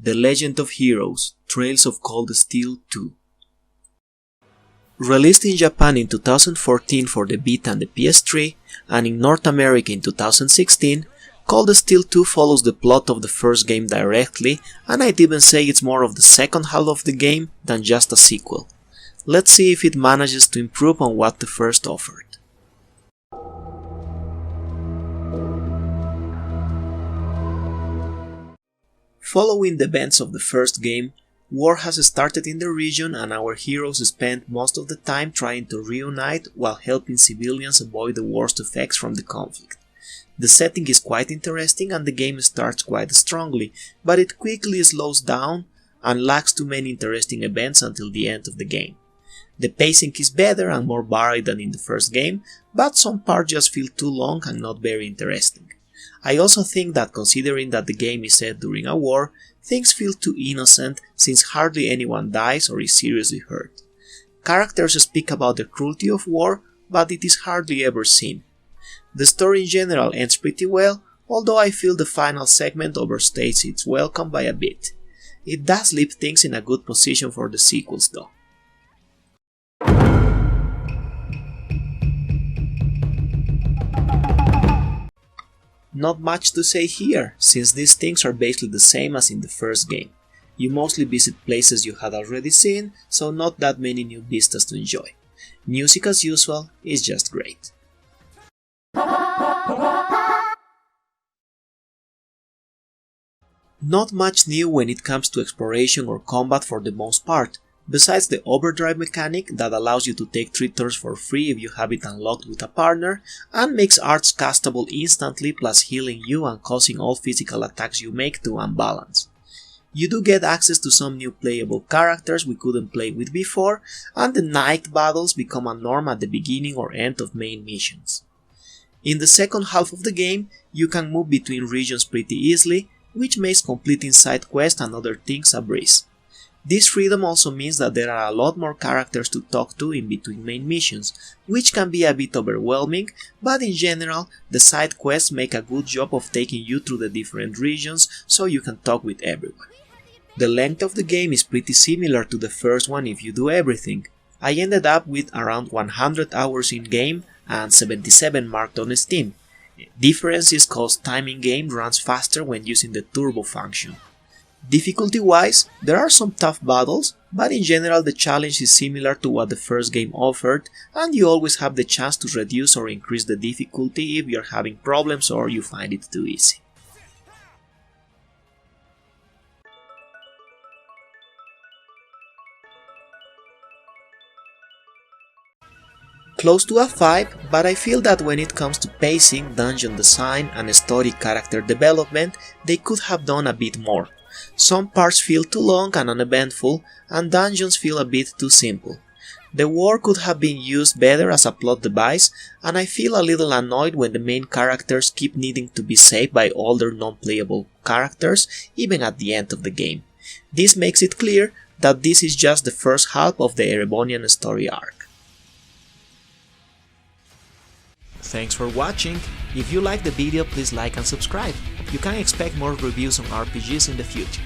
The Legend of Heroes: Trails of Cold Steel 2. Released in Japan in 2014 for the Vita and the PS3, and in North America in 2016, Cold Steel 2 follows the plot of the first game directly, and I'd even say it's more of the second half of the game than just a sequel. Let's see if it manages to improve on what the first offered. Following the events of the first game, war has started in the region and our heroes spend most of the time trying to reunite while helping civilians avoid the worst effects from the conflict. The setting is quite interesting and the game starts quite strongly, but it quickly slows down and lacks too many interesting events until the end of the game. The pacing is better and more varied than in the first game, but some parts just feel too long and not very interesting. I also think that considering that the game is set during a war, things feel too innocent since hardly anyone dies or is seriously hurt. Characters speak about the cruelty of war, but it is hardly ever seen. The story in general ends pretty well, although I feel the final segment overstays its welcome by a bit. It does leave things in a good position for the sequels though. Not much to say here, since these things are basically the same as in the first game. You mostly visit places you had already seen, so not that many new vistas to enjoy. Music as usual is just great. Not much new when it comes to exploration or combat for the most part, besides the overdrive mechanic that allows you to take 3 turns for free if you have it unlocked with a partner, and makes arts castable instantly plus healing you and causing all physical attacks you make to unbalance. You do get access to some new playable characters we couldn't play with before, and the night battles become a norm at the beginning or end of main missions. In the second half of the game, you can move between regions pretty easily, which makes completing side quests and other things a breeze. This freedom also means that there are a lot more characters to talk to in between main missions, which can be a bit overwhelming, but in general, the side quests make a good job of taking you through the different regions so you can talk with everyone. The length of the game is pretty similar to the first one if you do everything. I ended up with around 100 hours in game and 77 marked on Steam. Difference is cause time in game runs faster when using the turbo function. Difficulty-wise, there are some tough battles, but in general the challenge is similar to what the first game offered, and you always have the chance to reduce or increase the difficulty if you're having problems or you find it too easy. Close to a 5, but I feel that when it comes to pacing, dungeon design and story character development, they could have done a bit more. Some parts feel too long and uneventful, and dungeons feel a bit too simple. The war could have been used better as a plot device, and I feel a little annoyed when the main characters keep needing to be saved by older non-playable characters, even at the end of the game. This makes it clear that this is just the first half of the Erebonian story arc. Thanks for watching. If you liked the video, please like and subscribe. You can expect more reviews on RPGs in the future.